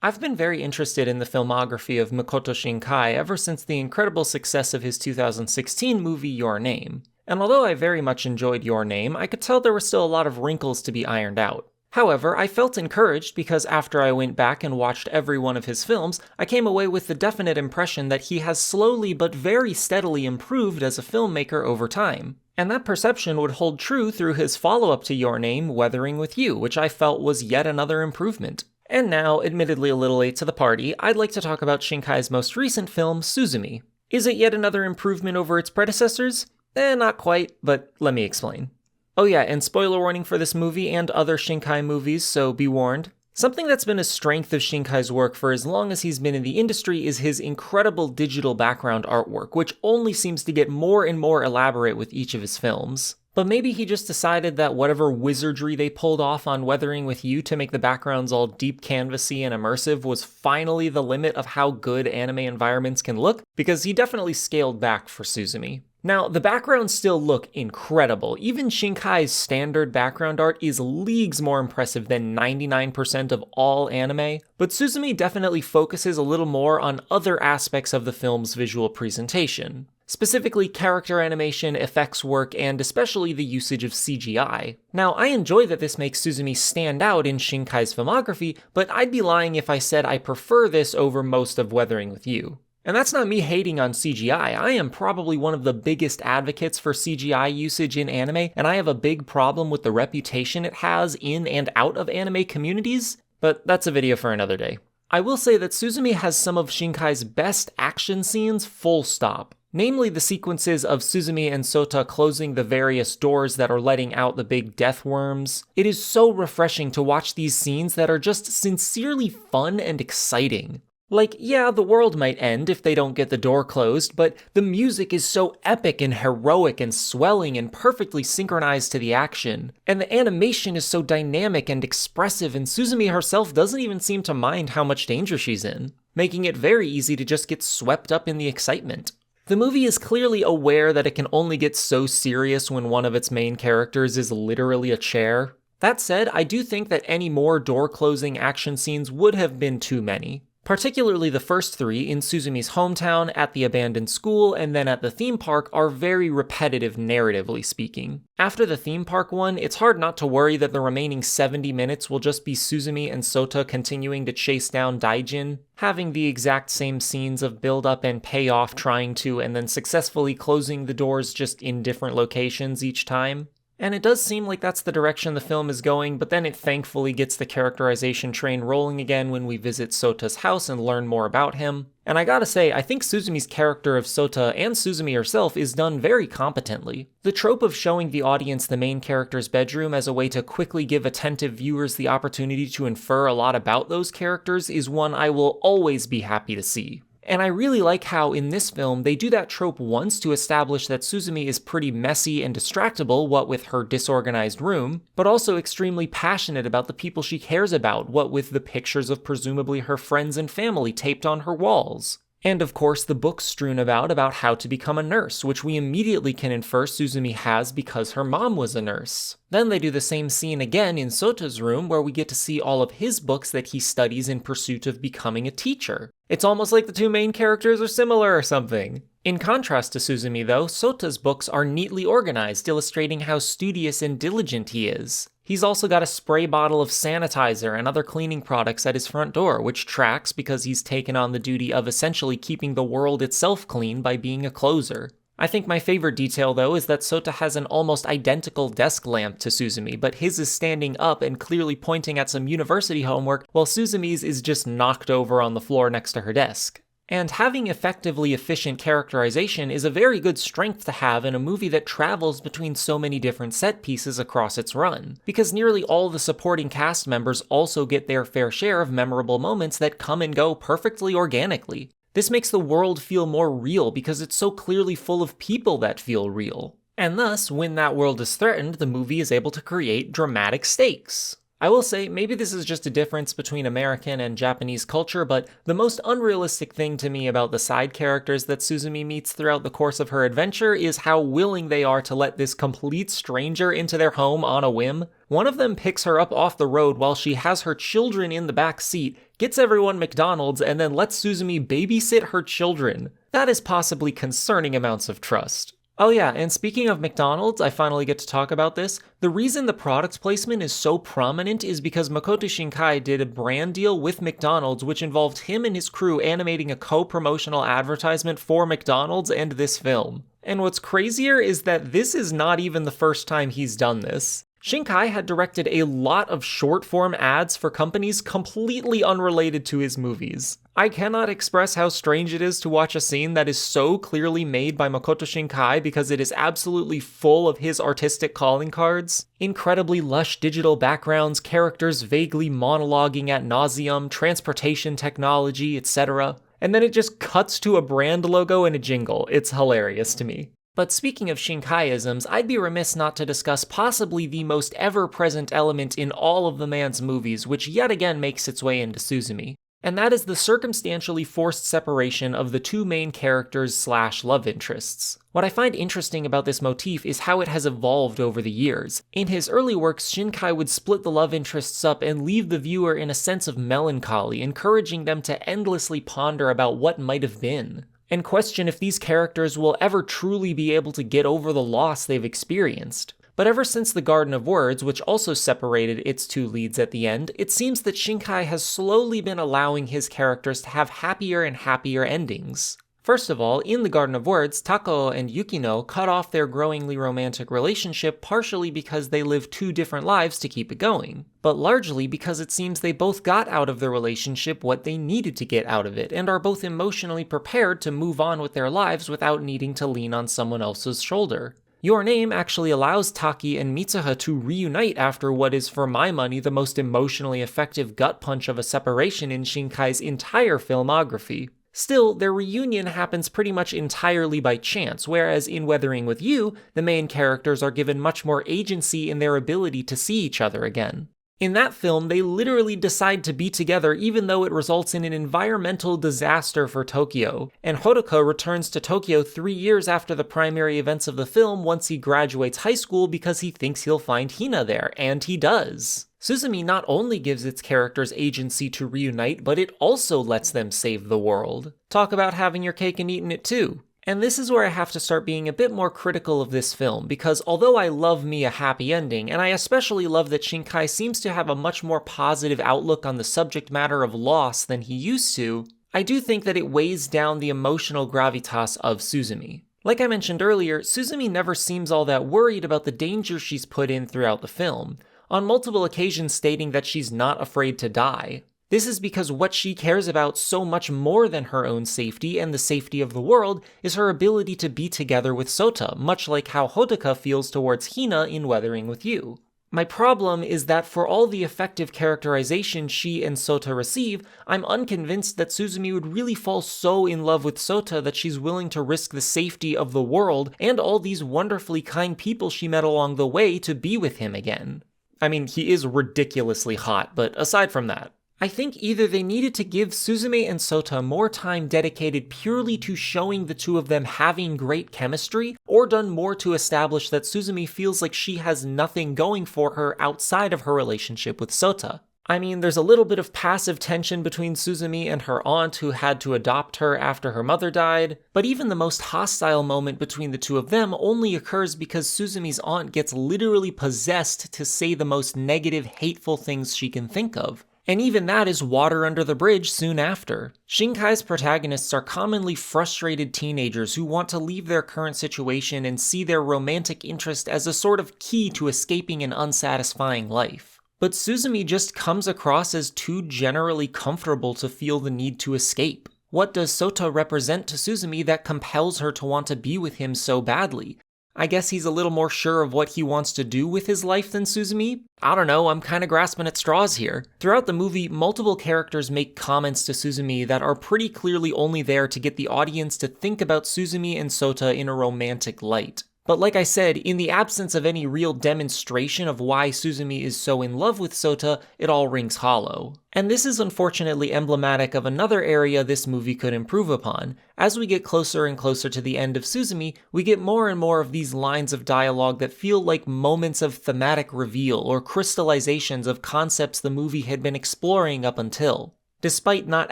I've been very interested in the filmography of Makoto Shinkai ever since the incredible success of his 2016 movie Your Name. And although I very much enjoyed Your Name, I could tell there were still a lot of wrinkles to be ironed out. However, I felt encouraged because after I went back and watched every one of his films, I came away with the definite impression that he has slowly but very steadily improved as a filmmaker over time. And that perception would hold true through his follow-up to Your Name, Weathering with You, which I felt was yet another improvement. And now, admittedly a little late to the party, I'd like to talk about Shinkai's most recent film, Suzume. Is it yet another improvement over its predecessors? Not quite, but let me explain. Oh yeah, and spoiler warning for this movie and other Shinkai movies, so be warned. Something that's been a strength of Shinkai's work for as long as he's been in the industry is his incredible digital background artwork, which only seems to get more and more elaborate with each of his films. But maybe he just decided that whatever wizardry they pulled off on Weathering with You to make the backgrounds all deep canvassy and immersive was finally the limit of how good anime environments can look, because he definitely scaled back for Suzume. Now, the backgrounds still look incredible. Even Shinkai's standard background art is leagues more impressive than 99% of all anime, but Suzume definitely focuses a little more on other aspects of the film's visual presentation. Specifically character animation, effects work, and especially the usage of CGI. Now, I enjoy that this makes Suzume stand out in Shinkai's filmography, but I'd be lying if I said I prefer this over most of Weathering with You. And that's not me hating on CGI. I am probably one of the biggest advocates for CGI usage in anime, and I have a big problem with the reputation it has in and out of anime communities, but that's a video for another day. I will say that Suzume has some of Shinkai's best action scenes, full stop. Namely the sequences of Suzume and Sota closing the various doors that are letting out the big death worms. It is so refreshing to watch these scenes that are just sincerely fun and exciting. Like, yeah, the world might end if they don't get the door closed, but the music is so epic and heroic and swelling and perfectly synchronized to the action. And the animation is so dynamic and expressive, and Suzume herself doesn't even seem to mind how much danger she's in, making it very easy to just get swept up in the excitement. The movie is clearly aware that it can only get so serious when one of its main characters is literally a chair. That said, I do think that any more door-closing action scenes would have been too many. Particularly the first three, in Suzume's hometown, at the abandoned school, and then at the theme park, are very repetitive narratively speaking. After the theme park one, it's hard not to worry that the remaining 70 minutes will just be Suzume and Sota continuing to chase down Daijin, having the exact same scenes of build-up and payoff trying to, and then successfully closing the doors just in different locations each time. And it does seem like that's the direction the film is going, but then it thankfully gets the characterization train rolling again when we visit Sota's house and learn more about him. And I gotta say, I think Suzume's character of Sota and Suzume herself is done very competently. The trope of showing the audience the main character's bedroom as a way to quickly give attentive viewers the opportunity to infer a lot about those characters is one I will always be happy to see. And I really like how, in this film, they do that trope once to establish that Suzume is pretty messy and distractible, what with her disorganized room, but also extremely passionate about the people she cares about, what with the pictures of presumably her friends and family taped on her walls. And of course the books strewn about how to become a nurse, which we immediately can infer Suzume has because her mom was a nurse. Then they do the same scene again in Sota's room where we get to see all of his books that he studies in pursuit of becoming a teacher. It's almost like the two main characters are similar or something. In contrast to Suzume though, Sota's books are neatly organized, illustrating how studious and diligent he is. He's also got a spray bottle of sanitizer and other cleaning products at his front door, which tracks because he's taken on the duty of essentially keeping the world itself clean by being a closer. I think my favorite detail though is that Sota has an almost identical desk lamp to Suzume, but his is standing up and clearly pointing at some university homework, while Suzume's is just knocked over on the floor next to her desk. And having effectively efficient characterization is a very good strength to have in a movie that travels between so many different set pieces across its run, because nearly all the supporting cast members also get their fair share of memorable moments that come and go perfectly organically. This makes the world feel more real because it's so clearly full of people that feel real. And thus, when that world is threatened, the movie is able to create dramatic stakes. I will say, maybe this is just a difference between American and Japanese culture, but the most unrealistic thing to me about the side characters that Suzume meets throughout the course of her adventure is how willing they are to let this complete stranger into their home on a whim. One of them picks her up off the road while she has her children in the back seat, gets everyone McDonald's, and then lets Suzume babysit her children. That is possibly concerning amounts of trust. Oh yeah, and speaking of McDonald's, I finally get to talk about this. The reason the product placement is so prominent is because Makoto Shinkai did a brand deal with McDonald's which involved him and his crew animating a co-promotional advertisement for McDonald's and this film. And what's crazier is that this is not even the first time he's done this. Shinkai had directed a lot of short-form ads for companies completely unrelated to his movies. I cannot express how strange it is to watch a scene that is so clearly made by Makoto Shinkai because it is absolutely full of his artistic calling cards. Incredibly lush digital backgrounds, characters vaguely monologuing ad nauseum, transportation technology, etc. And then it just cuts to a brand logo and a jingle. It's hilarious to me. But speaking of Shinkai-isms, I'd be remiss not to discuss possibly the most ever-present element in all of the man's movies, which yet again makes its way into Suzume. And that is the circumstantially forced separation of the two main characters / love interests. What I find interesting about this motif is how it has evolved over the years. In his early works, Shinkai would split the love interests up and leave the viewer in a sense of melancholy, encouraging them to endlessly ponder about what might have been, and question if these characters will ever truly be able to get over the loss they've experienced. But ever since The Garden of Words, which also separated its two leads at the end, it seems that Shinkai has slowly been allowing his characters to have happier and happier endings. First of all, in The Garden of Words, Takao and Yukino cut off their growingly romantic relationship partially because they lived two different lives to keep it going, but largely because it seems they both got out of the relationship what they needed to get out of it, and are both emotionally prepared to move on with their lives without needing to lean on someone else's shoulder. Your Name actually allows Taki and Mitsuha to reunite after what is, for my money, the most emotionally effective gut punch of a separation in Shinkai's entire filmography. Still, their reunion happens pretty much entirely by chance, whereas in Weathering with You, the main characters are given much more agency in their ability to see each other again. In that film, they literally decide to be together even though it results in an environmental disaster for Tokyo, and Hodoka returns to Tokyo 3 years after the primary events of the film once he graduates high school because he thinks he'll find Hina there, and he does. Suzume not only gives its characters agency to reunite, but it also lets them save the world. Talk about having your cake and eating it too. And this is where I have to start being a bit more critical of this film, because although I love me a happy ending, and I especially love that Shinkai seems to have a much more positive outlook on the subject matter of loss than he used to, I do think that it weighs down the emotional gravitas of Suzume. Like I mentioned earlier, Suzume never seems all that worried about the danger she's put in throughout the film, on multiple occasions stating that she's not afraid to die. This is because what she cares about so much more than her own safety and the safety of the world is her ability to be together with Sota, much like how Hodoka feels towards Hina in Weathering with You. My problem is that for all the effective characterization she and Sota receive, I'm unconvinced that Suzume would really fall so in love with Sota that she's willing to risk the safety of the world and all these wonderfully kind people she met along the way to be with him again. I mean, he is ridiculously hot, but aside from that, I think either they needed to give Suzume and Sota more time dedicated purely to showing the two of them having great chemistry, or done more to establish that Suzume feels like she has nothing going for her outside of her relationship with Sota. I mean, there's a little bit of passive tension between Suzume and her aunt who had to adopt her after her mother died, but even the most hostile moment between the two of them only occurs because Suzume's aunt gets literally possessed to say the most negative, hateful things she can think of. And even that is water under the bridge soon after. Shinkai's protagonists are commonly frustrated teenagers who want to leave their current situation and see their romantic interest as a sort of key to escaping an unsatisfying life. But Suzume just comes across as too generally comfortable to feel the need to escape. What does Sota represent to Suzume that compels her to want to be with him so badly? I guess he's a little more sure of what he wants to do with his life than Suzume? I don't know, I'm kinda grasping at straws here. Throughout the movie, multiple characters make comments to Suzume that are pretty clearly only there to get the audience to think about Suzume and Sota in a romantic light. But like I said, in the absence of any real demonstration of why Suzume is so in love with Sota, it all rings hollow. And this is unfortunately emblematic of another area this movie could improve upon. As we get closer and closer to the end of Suzume, we get more and more of these lines of dialogue that feel like moments of thematic reveal or crystallizations of concepts the movie had been exploring up until, despite not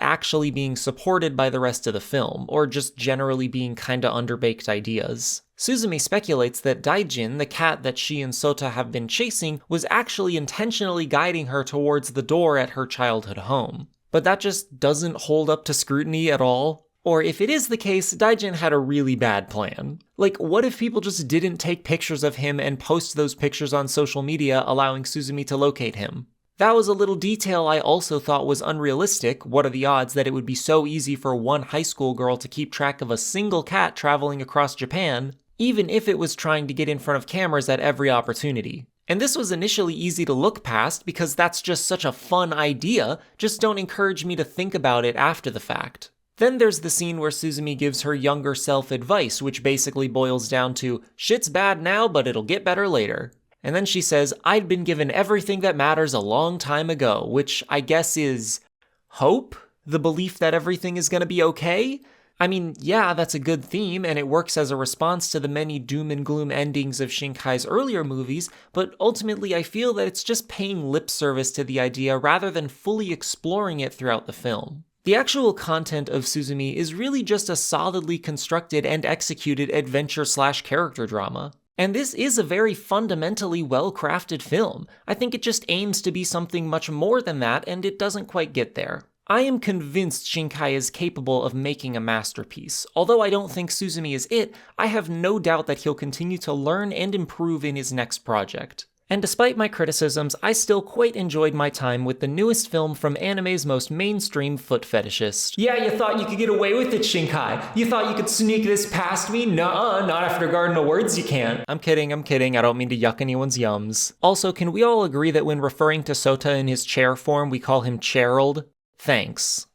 actually being supported by the rest of the film, or just generally being kinda underbaked ideas. Suzume speculates that Daijin, the cat that she and Sota have been chasing, was actually intentionally guiding her towards the door at her childhood home. But that just doesn't hold up to scrutiny at all. Or if it is the case, Daijin had a really bad plan. Like, what if people just didn't take pictures of him and post those pictures on social media, allowing Suzume to locate him? That was a little detail I also thought was unrealistic. What are the odds that it would be so easy for one high school girl to keep track of a single cat traveling across Japan, even if it was trying to get in front of cameras at every opportunity? And this was initially easy to look past because that's just such a fun idea, just don't encourage me to think about it after the fact. Then there's the scene where Suzume gives her younger self advice, which basically boils down to, shit's bad now, but it'll get better later. And then she says, I'd been given everything that matters a long time ago, which I guess is hope? The belief that everything is gonna be okay? I mean, yeah, that's a good theme, and it works as a response to the many doom and gloom endings of Shinkai's earlier movies, but ultimately I feel that it's just paying lip service to the idea rather than fully exploring it throughout the film. The actual content of Suzume is really just a solidly constructed and executed adventure/character drama. And this is a very fundamentally well-crafted film. I think it just aims to be something much more than that, and it doesn't quite get there. I am convinced Shinkai is capable of making a masterpiece. Although I don't think Suzume is it, I have no doubt that he'll continue to learn and improve in his next project. And despite my criticisms, I still quite enjoyed my time with the newest film from anime's most mainstream foot fetishist. Yeah, you thought you could get away with it, Shinkai. You thought you could sneak this past me? Nuh-uh, not after Garden Awards you can't. I'm kidding, I don't mean to yuck anyone's yums. Also, can we all agree that when referring to Sota in his chair form, we call him Cherald? Thanks.